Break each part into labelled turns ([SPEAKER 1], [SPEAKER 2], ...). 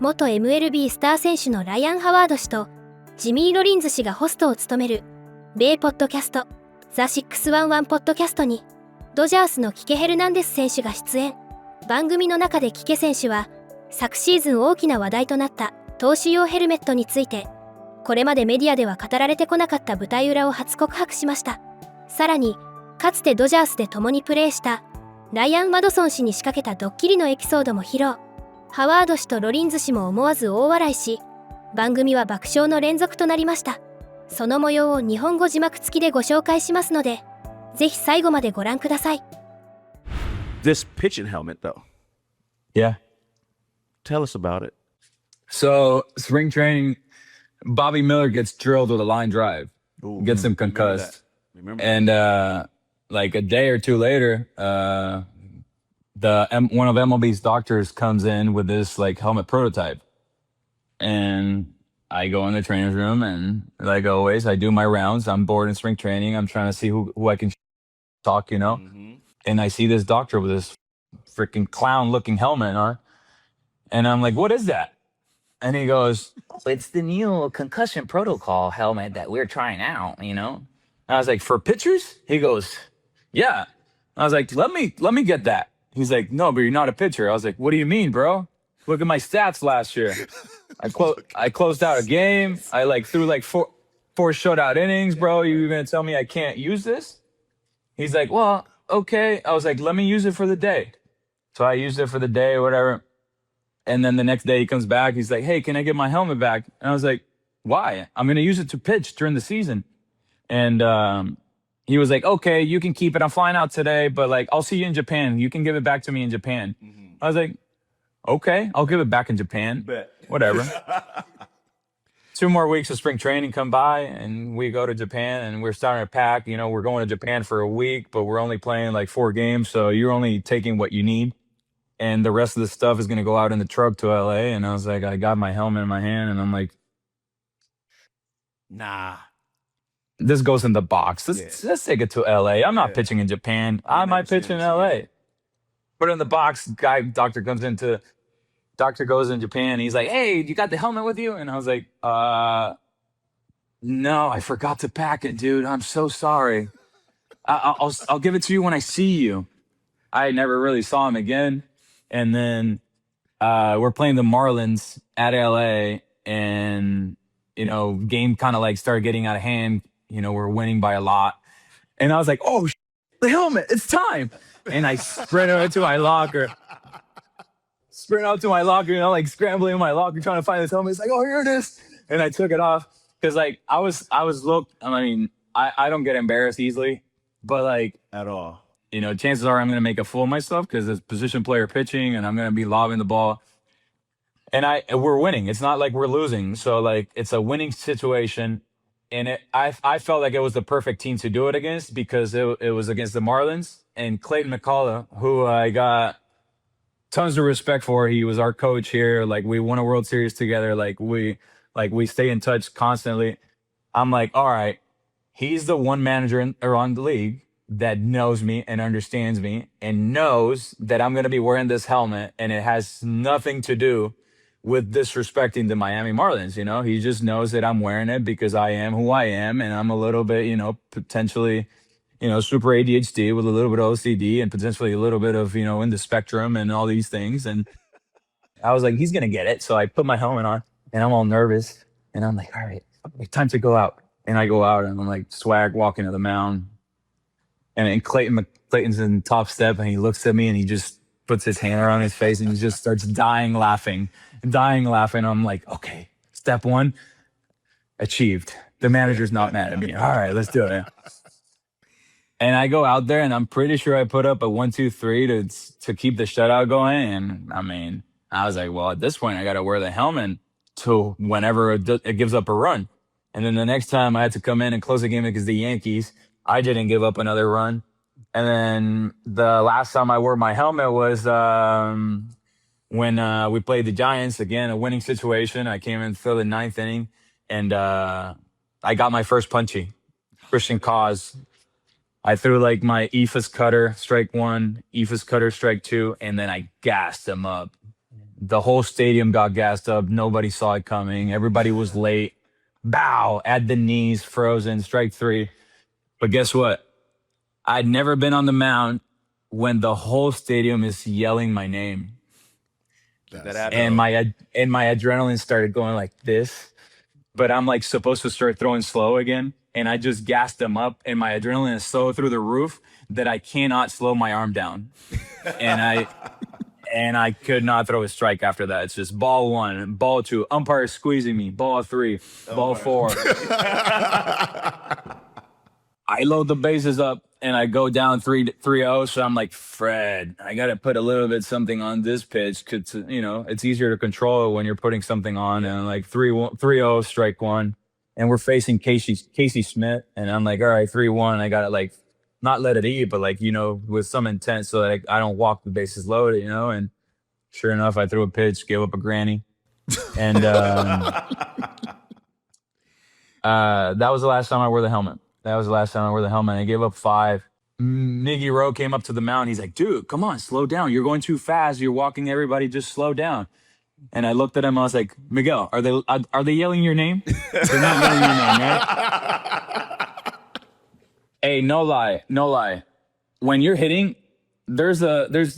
[SPEAKER 1] 元 MLB スター選手のライアン・ハワード氏とジミー・ロリンズ氏がホストを務める米ポッドキャストザ611ポッドキャストにドジャースのキケ・ヘルナンデス選手が出演。番組の中でキケ選手は昨シーズン大きな話題となった投手用ヘルメットについて、これまでメディアでは語られてこなかった舞台裏を初告白しました。さらにかつてドジャースで共にプレーしたライアン・マドソン氏に仕掛けたドッキリのエピソードも披露。ハワード氏とロリンズ氏も思わず大笑いし、番組は爆笑の連続となりました。その模様を日本語字幕付きでご紹介しますので、ぜひ最後までご覧ください。
[SPEAKER 2] This pitching helmet, though.
[SPEAKER 3] Yeah.
[SPEAKER 2] Tell us about it.
[SPEAKER 3] So spring training, Bobby Miller gets drilled with a line drive, gets him concussed.
[SPEAKER 2] Remember
[SPEAKER 3] And like a day or two later, one of MLB's doctors comes in with this like helmet prototype. And I go in the trainer's room, and like always, I do my rounds. I'm bored in spring training. I'm trying to see who I can talk, you know? And I see this doctor with this freaking clown looking helmet on. And I'm like, what is that? And he goes,
[SPEAKER 4] It's the new concussion protocol helmet that we're trying out, you know?
[SPEAKER 3] I was like, for pitchers? He goes, yeah. I was like, let me get that. He's like, no, but you're not a pitcher. I was like, what do you mean, bro? Look at my stats last year. I closed out a game. I like threw like four shutout innings, bro. You gonna tell me I can't use this? He's like, well, okay. I was like, let me use it for the day. So I used it for the day or whatever. And then the next day he comes back. He's like, hey, can I get my helmet back? And I was like, why? I'm going to use it to pitch during the season. And he was like, okay, you can keep it. I'm flying out today, but like, I'll see you in Japan. You can give it back to me in Japan. I was like, okay, I'll give it back in Japan. Whatever. 2 more weeks of spring training come by, and we go to Japan, and we're starting to pack. You know, we're going to Japan for a week, but we're only playing like 4 games, so you're only taking what you need. And the rest of the stuff is going to go out in the truck to LA. And I was like, I got my helmet in my hand, and I'm like,
[SPEAKER 2] Nah.
[SPEAKER 3] this goes in the box. Let's take it to LA. I'm not pitching in Japan. I might pitch in LA. Put it in the box. Doctor goes in Japan. He's like, hey, you got the helmet with you? And I was like, no, I forgot to pack it, dude. I'm so sorry. I'll give it to you when I see you. I never really saw him again. And then we're playing the Marlins at LA, and you know, game kind of like started getting out of hand. You know, we're winning by a lot. And I was like, oh, the helmet, it's time. And I sprint out to my locker. You know, like scrambling in my locker, trying to find this helmet. It's like, oh, here it is. And I took it off. Cause like I mean, I don't get embarrassed easily, but like
[SPEAKER 2] At all.
[SPEAKER 3] you know, chances are I'm going to make a fool of myself because it's position player pitching, and I'm going to be lobbing the ball. And we're winning. It's not like we're losing. So like it's a winning situation. And I felt like it was the perfect team to do it against, because it was against the Marlins and Clayton McCullough, who I got tons of respect for. He was our coach here. Like we won a World Series together. Like we stay in touch constantly. I'm like, all right, he's the one manager around the league that knows me and understands me and knows that I'm going to be wearing this helmet, and it has nothing to do with disrespecting the Miami Marlins. You know, he just knows that I'm wearing it because I am who I am, and I'm a little bit, you know, potentially, you know, super ADHD with a little bit of OCD and potentially a little bit of, you know, in the spectrum and all these things. And I was like, he's going to get it. So I put my helmet on, and I'm all nervous, and I'm like, all right, time to go out. And I go out, and I'm like swag walking to the mound. And then Clayton's in top step, and he looks at me, and he just puts his hand around his face, and he just starts dying laughing. I'm like, okay, step 1 achieved. The manager's not mad at me. All right, let's do it. And I go out there, and I'm pretty sure I put up a 1, 2, 3 to keep the shutout going. And I mean, I was like, well, at this point, I got to wear the helmet till whenever it gives up a run. And then the next time I had to come in and close the game against the Yankees, I didn't give up another run. And then the last time I wore my helmet was when we played the Giants. Again, a winning situation. I came in for the 9th inning, and I got my first punchy, Christian Cause. I threw like my ephus cutter, strike 1, ephus cutter, strike 2, and then I gassed him up. The whole stadium got gassed up. Nobody saw it coming. Everybody was late. Bow at the knees, frozen, strike three. But guess what? I'd never been on the mound when the whole stadium is yelling my name. And my adrenaline started going like this. But I'm like supposed to start throwing slow again. And I just gassed them up. And my adrenaline is so through the roof that I cannot slow my arm down. And I could not throw a strike after that. It's just ball one, ball two, umpire squeezing me, ball three, ball four. I load the bases up and I go down 3-0. So I'm like, Fred, I got to put a little bit something on this pitch because, you know, it's easier to control when you're putting something on. And like 3-0, strike one. And we're facing Casey Smith. And I'm like, all right, 3-1. I got to like not let it eat, but like, you know, with some intent so that I don't walk the bases loaded, you know. And sure enough, I threw a pitch, gave up a granny. And that was the last time I wore the helmet. I gave up 5. Miggy Rowe came up to the mound. He's like, dude, come on, slow down. You're going too fast. You're walking everybody. Just slow down. And I looked at him. I was like, Miguel, are they yelling your name? They're not yelling your name, right? Hey, no lie. When you're hitting, there's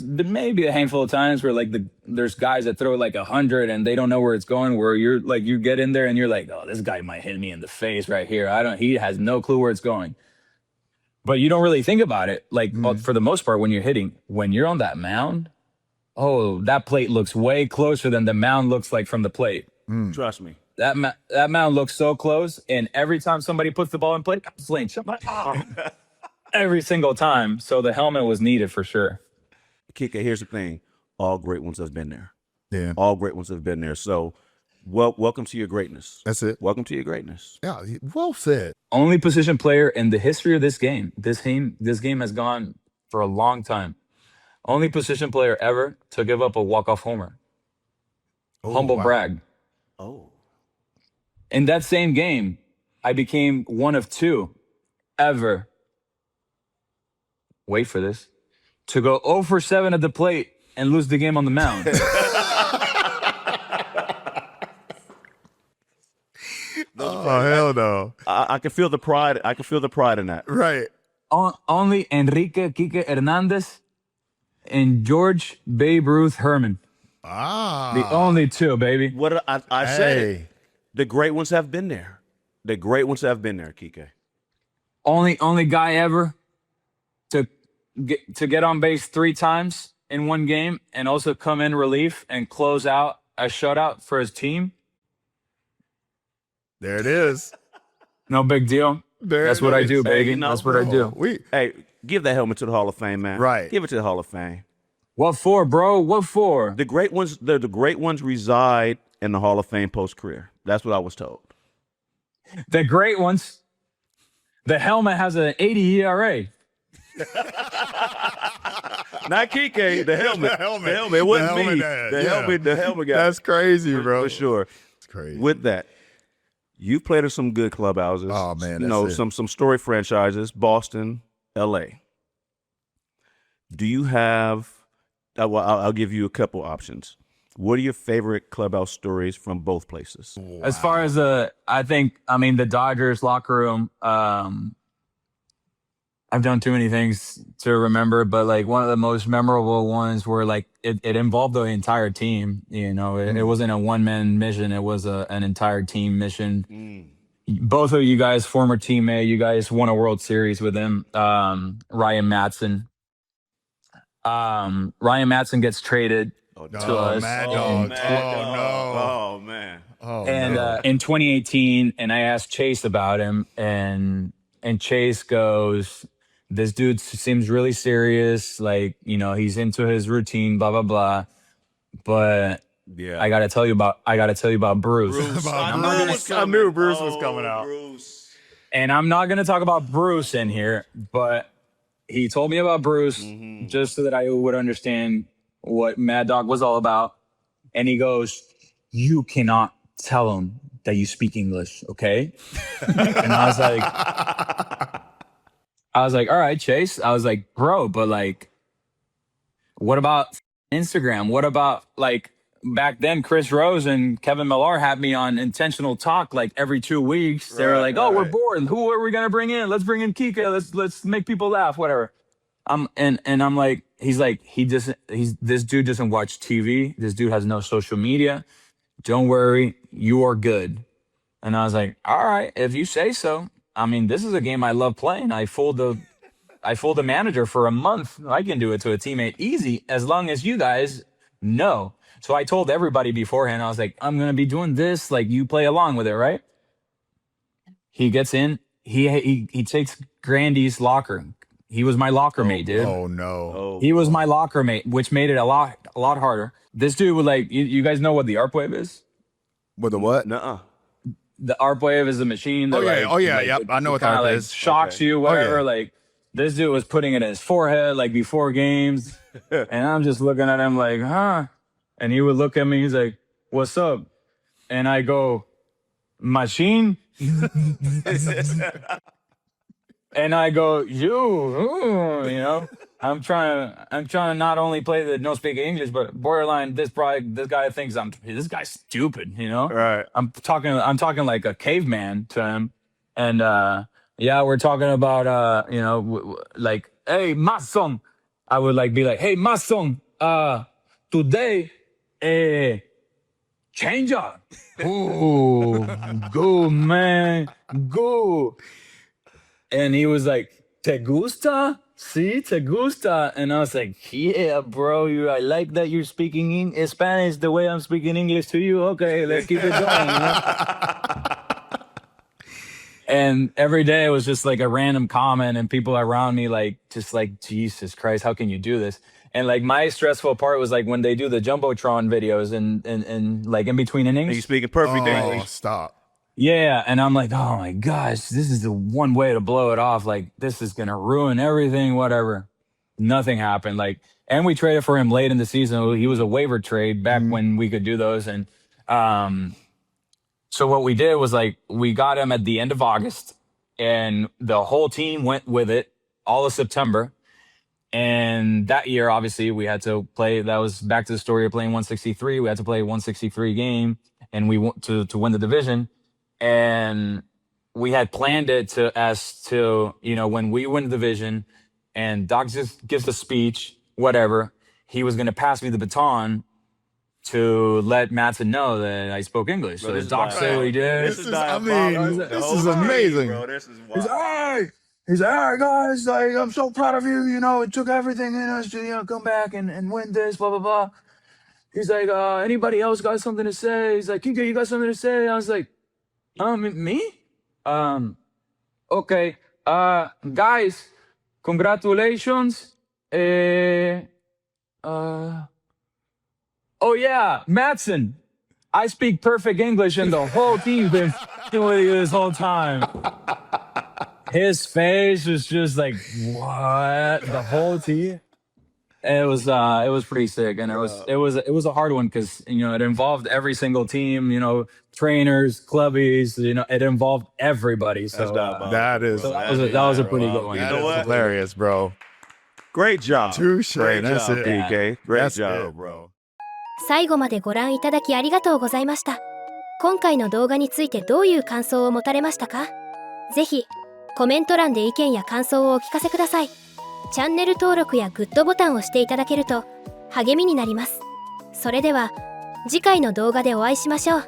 [SPEAKER 3] maybe a handful of times where like there's guys that throw like 100 and they don't know where it's going, where you're like, you get in there and you're like, oh, this guy might hit me in the face right here. He has no clue where it's going. But you don't really think about it. Like for the most part, when you're hitting, when you're on that mound, oh, that plate looks way closer than the mound looks like from the plate.
[SPEAKER 2] Trust me.
[SPEAKER 3] That mound looks so close. And every time somebody puts the ball in play, I'm flinch. I'm like, oh. Every single time. So the helmet was needed for sure.
[SPEAKER 2] Kike, here's the thing. All great ones have been there.
[SPEAKER 5] Yeah.
[SPEAKER 2] All great ones have been there. So welcome to your greatness.
[SPEAKER 5] That's it.
[SPEAKER 2] Welcome to your greatness.
[SPEAKER 5] Yeah, well said.
[SPEAKER 3] Only position player in the history of this game. This game has gone for a long time. Only position player ever to give up a walk-off homer. Humble brag.
[SPEAKER 2] Oh.
[SPEAKER 3] In that same game, I became one of 2 ever. Wait for this. To go 0 for 7 at the plate and lose the game on the mound.
[SPEAKER 5] Oh, hell no.
[SPEAKER 2] I can feel the pride. I can feel the pride in that.
[SPEAKER 5] Right.
[SPEAKER 3] Only Enrique Kike Hernández and George Babe Ruth Herman. The only 2, baby.
[SPEAKER 2] What I said, the great ones have been there. The great ones have been there, Kike.
[SPEAKER 3] Only guy ever to get on base 3 times in one game and also come in relief and close out a shutout for his team.
[SPEAKER 5] There it is.
[SPEAKER 3] No big deal. That's what I do, baby.
[SPEAKER 2] Hey, no,
[SPEAKER 3] that's what I do.
[SPEAKER 2] Hey, give that helmet to the Hall of Fame, man.
[SPEAKER 5] Right.
[SPEAKER 2] Give it to the Hall of Fame.
[SPEAKER 3] What for, bro? What for?
[SPEAKER 2] The great ones reside in the Hall of Fame post-career. That's what I was told.
[SPEAKER 3] The great ones. The helmet has an 80 ERA.
[SPEAKER 2] Not Kike, the helmet.
[SPEAKER 5] The helmet.
[SPEAKER 2] The helmet. It wasn't me.
[SPEAKER 5] Yeah.
[SPEAKER 2] The helmet guy.
[SPEAKER 5] That's crazy, bro.
[SPEAKER 2] For sure.
[SPEAKER 5] It's crazy.
[SPEAKER 2] With that, you've played in some good clubhouses.
[SPEAKER 5] Oh, man,
[SPEAKER 2] you
[SPEAKER 5] that's
[SPEAKER 2] know,
[SPEAKER 5] it.
[SPEAKER 2] some story franchises, Boston, LA. Do you have, I'll give you a couple options. What are your favorite clubhouse stories from both places?
[SPEAKER 5] Wow.
[SPEAKER 3] As far as the Dodgers locker room, I've done too many things to remember, but like one of the most memorable ones were like it involved the entire team. You know, it wasn't a one-man mission; it was an entire team mission. Both of you guys, former teammate, you guys won a World Series with him. Ryan Madson. Ryan Madson gets traded to us.
[SPEAKER 5] Mad
[SPEAKER 2] Oh,
[SPEAKER 5] Dog.
[SPEAKER 2] man.
[SPEAKER 5] Oh,
[SPEAKER 2] Oh, man.
[SPEAKER 5] no.
[SPEAKER 3] And in 2018, and I asked Chase about him, and Chase goes, "This dude seems really serious. Like, you know, he's into his routine, blah blah blah." But
[SPEAKER 2] Yeah.
[SPEAKER 3] I gotta tell you about Bruce.
[SPEAKER 5] I knew Bruce was coming out.
[SPEAKER 2] Bruce.
[SPEAKER 3] And I'm not gonna talk about Bruce in here, but he told me about Bruce just so that I would understand what Mad Dog was all about. And he goes, "You cannot tell him that you speak English, okay?" And I was like, all right, Chase. I was like, bro, but like, what about Instagram? What about like back then, Chris Rose and Kevin Millar had me on intentional talk like every 2 weeks. They were like, "Oh, we're bored. Who are we gonna bring in? Let's bring in Kika. Let's make people laugh. Whatever." And I'm like, this dude doesn't watch TV. This dude has no social media. Don't worry, you are good. And I was like, all right, if you say so. I mean, this is a game I love playing. I fooled the manager for a month. I can do it to a teammate easy as long as you guys know. So I told everybody beforehand, I was like, I'm going to be doing this. Like, you play along with it, right? He gets in. He takes Grandy's locker. He was my locker mate, dude.
[SPEAKER 5] Oh, no.
[SPEAKER 3] He was my locker mate, which made it a lot harder. This dude would like, you guys know what the ARP wave is?
[SPEAKER 5] With the what?
[SPEAKER 2] Nuh-uh.
[SPEAKER 3] The ARP wave is a machine that
[SPEAKER 5] Yep. I know what
[SPEAKER 3] kinda,
[SPEAKER 5] that
[SPEAKER 3] like,
[SPEAKER 5] is.
[SPEAKER 3] shocks you, whatever.
[SPEAKER 5] yeah.
[SPEAKER 3] Like, this dude was putting it in his forehead, like, before games. And I'm just looking at him like, huh? And he would look at me, he's like, what's up? And I go, machine? And I go, you know? I'm trying to not only play the no speak English, but borderline this guy thinks this guy's stupid, you know?
[SPEAKER 2] Right.
[SPEAKER 3] I'm talking like a caveman to him. And we're talking about like, hey, Madson. I would like be like, hey, Madson, today changer. Ooh, go man, go. And he was like, ¿Te gusta? Sí, te gusta. And I was like, yeah, bro, I like that you're speaking Spanish the way I'm speaking English to you. Okay, let's keep it going. You know? And every day it was just like a random comment and people around me like, just like, Jesus Christ, how can you do this? And like my stressful part was like when they do the Jumbotron videos and like in between innings.
[SPEAKER 2] And you speaking perfect
[SPEAKER 5] Oh,
[SPEAKER 2] English.
[SPEAKER 5] stop.
[SPEAKER 3] Yeah, and I'm like, oh my gosh, this is the one way to blow it off. Like, this is gonna ruin everything, whatever. Nothing happened. Like, and we traded for him late in the season. He was a waiver trade back when we could do those. And so what we did was like, we got him at the end of August, and the whole team went with it all of September. And that year, obviously, we had to play. That was back to the story of playing 163. We had to play a 163 game, and we want to win the division. And we had planned it to, you know, when we win the division and Doc just gives the speech, whatever, he was going to pass me the baton to let Madson know that I spoke English. So Doc said what he did.
[SPEAKER 5] This is amazing.
[SPEAKER 2] Bro. This is
[SPEAKER 3] He's
[SPEAKER 2] wild.
[SPEAKER 3] like, hey, guys, like, I'm so proud of you. You know, it took everything in us to, you know, come back and win this, blah, blah, blah. He's like, anybody else got something to say? He's like, Kika, you got something to say? I was like, me? Okay. Guys, congratulations. Oh yeah, Madson. I speak perfect English and the whole team's been f***ing with you this whole time. His face was just like, what? The whole team? And it was pretty sick, and it was a hard one because, you know, it involved every single team, you know, trainers, clubbies, you know, it involved everybody. So
[SPEAKER 5] That
[SPEAKER 3] was a pretty good one.
[SPEAKER 5] That is hilarious, bro.
[SPEAKER 2] Great job.
[SPEAKER 5] Touche.
[SPEAKER 2] Great
[SPEAKER 5] That's
[SPEAKER 2] job,
[SPEAKER 5] it.
[SPEAKER 2] PK. Great
[SPEAKER 5] That's
[SPEAKER 2] job,
[SPEAKER 5] it.
[SPEAKER 2] bro.
[SPEAKER 1] 最後までご覧いただきありがとうございました。今回の動画についてどういう感想を持たれましたか？ぜひコメント欄で意見や感想をお聞かせください。チャンネル登録やグッドボタンを押していただけると励みになります。それでは次回の動画でお会いしましょう。